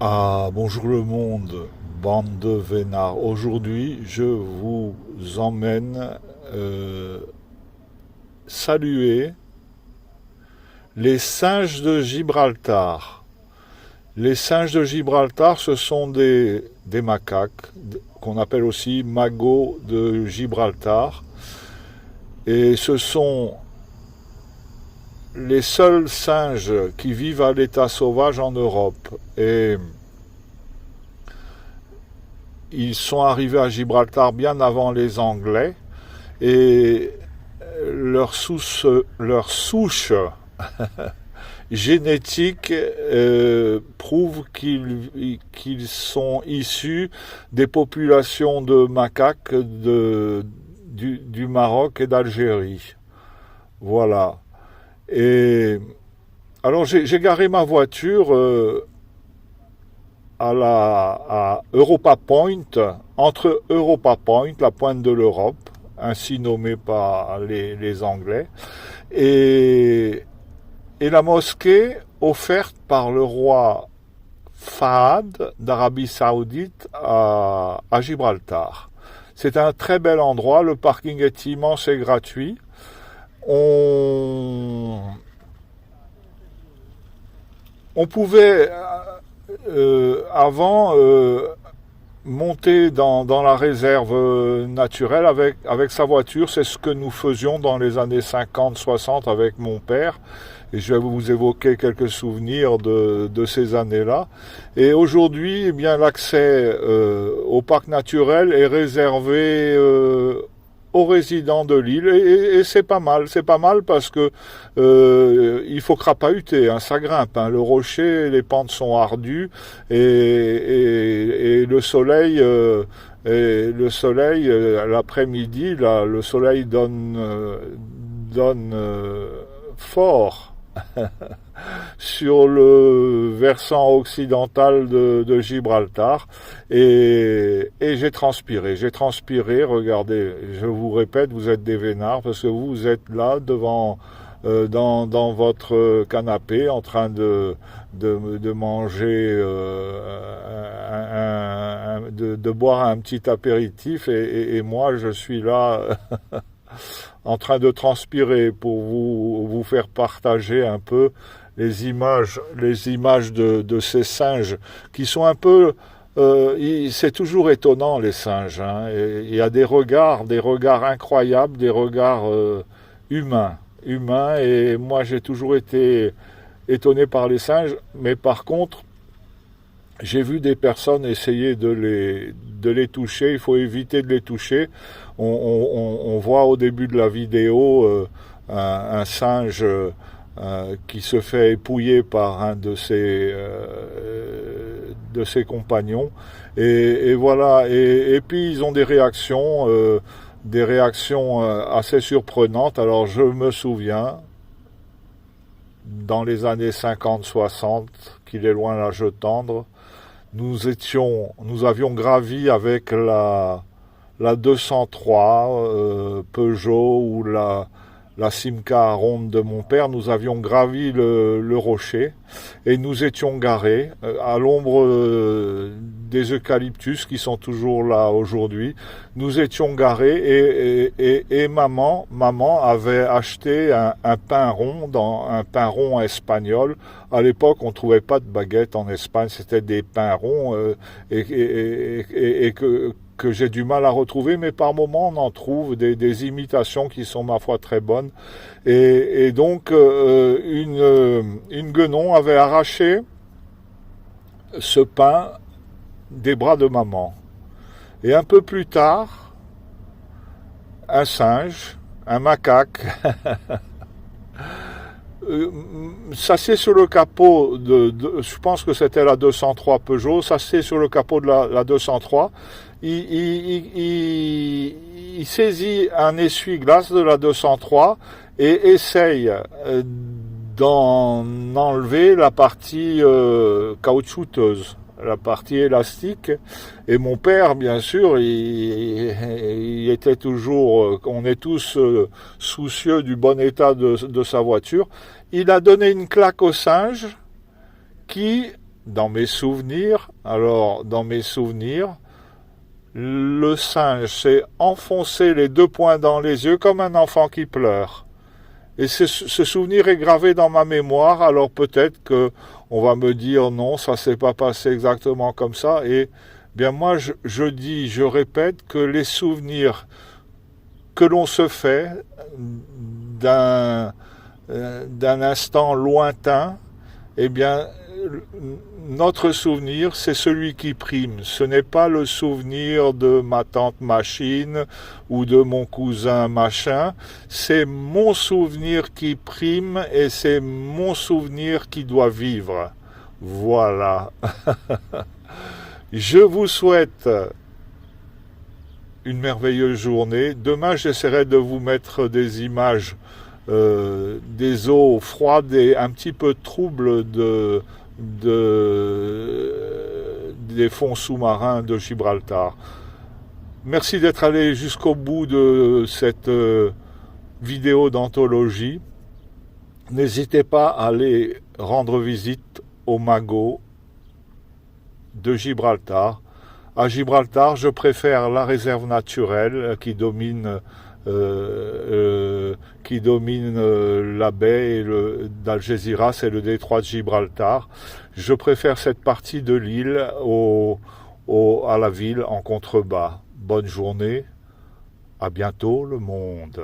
Ah, bonjour le monde, bande de vénards. Aujourd'hui, je vous emmène saluer les singes de Gibraltar. Les singes de Gibraltar, ce sont des macaques qu'on appelle aussi magos de Gibraltar. Et ce sont les seuls singes qui vivent à l'état sauvage en Europe. Et ils sont arrivés à Gibraltar bien avant les Anglais et leur souche génétique prouve qu'ils sont issus des populations de macaques du Maroc et d'Algérie. Voilà. Et alors j'ai garé ma voiture à Europa Point, entre Europa Point, la pointe de l'Europe, ainsi nommée par les Anglais, et, et la mosquée offerte par le roi Fahd d'Arabie Saoudite à Gibraltar. C'est un très bel endroit, le parking est immense et gratuit. On, on pouvait avant monter dans la réserve naturelle avec sa voiture. C'est ce que nous faisions dans les années 50-60 avec mon père. Et je vais vous évoquer quelques souvenirs de ces années-là. Et aujourd'hui, eh bien, l'accès au parc naturel est réservé aux résidents de l'île et c'est pas mal parce que il faut crapahuter, hein, ça grimpe, hein, le rocher, les pentes sont ardues et le soleil l'après-midi là, le soleil donne fort sur le versant occidental de Gibraltar et j'ai transpiré, regardez, je vous répète, vous êtes des vénards parce que vous êtes là devant dans votre canapé en train de manger de boire un petit apéritif et moi je suis là en train de transpirer pour vous faire partager un peu les images de ces singes qui sont un peu c'est toujours étonnant les singes, hein. Il y a des regards incroyables, des regards humains et moi j'ai toujours été étonné par les singes, mais par contre j'ai vu des personnes essayer de les toucher. Il faut éviter de les toucher. On voit au début de la vidéo un singe qui se fait épouiller par un de ses compagnons. Et voilà. Et puis ils ont des réactions assez surprenantes. Alors je me souviens, dans les années 50-60, qu'il est loin l'âge tendre, nous avions gravi avec la 203 Peugeot ou la Simca ronde de mon père, nous avions gravi le rocher et nous étions garés à l'ombre des eucalyptus qui sont toujours là aujourd'hui. Nous étions garés et maman avait acheté un pain rond, un pain rond espagnol. À l'époque, on trouvait pas de baguette en Espagne, c'était des pains ronds et que j'ai du mal à retrouver, mais par moments on en trouve des imitations qui sont ma foi très bonnes. Et donc une guenon avait arraché ce pain des bras de maman. Et un peu plus tard, un singe, un macaque, s'assied sur le capot je pense que c'était la 203 Peugeot, s'assied sur le capot de la 203, il saisit un essuie-glace de la 203 et essaye d'en enlever la partie caoutchouteuse, la partie élastique. Et mon père, bien sûr, il était toujours, on est tous soucieux du bon état de sa voiture. Il a donné une claque au singe qui, dans mes souvenirs, le singe s'est enfoncé les 2 poings dans les yeux comme un enfant qui pleure. Et ce souvenir est gravé dans ma mémoire, alors peut-être que on va me dire non, ça s'est pas passé exactement comme ça. Et bien moi je répète que les souvenirs que l'on se fait d'un instant lointain, eh bien notre souvenir, c'est celui qui prime. Ce n'est pas le souvenir de ma tante machine ou de mon cousin machin. C'est mon souvenir qui prime et c'est mon souvenir qui doit vivre. Voilà. Je vous souhaite une merveilleuse journée. Demain, j'essaierai de vous mettre des images des eaux froides et un petit peu troubles des fonds sous-marins de Gibraltar. Merci d'être allé jusqu'au bout de cette vidéo d'anthologie. N'hésitez pas à aller rendre visite au Magot de Gibraltar. À Gibraltar, je préfère la réserve naturelle qui domine la baie d'Algésiras et le détroit de Gibraltar. Je préfère cette partie de l'île à la ville en contrebas. Bonne journée, à bientôt le monde.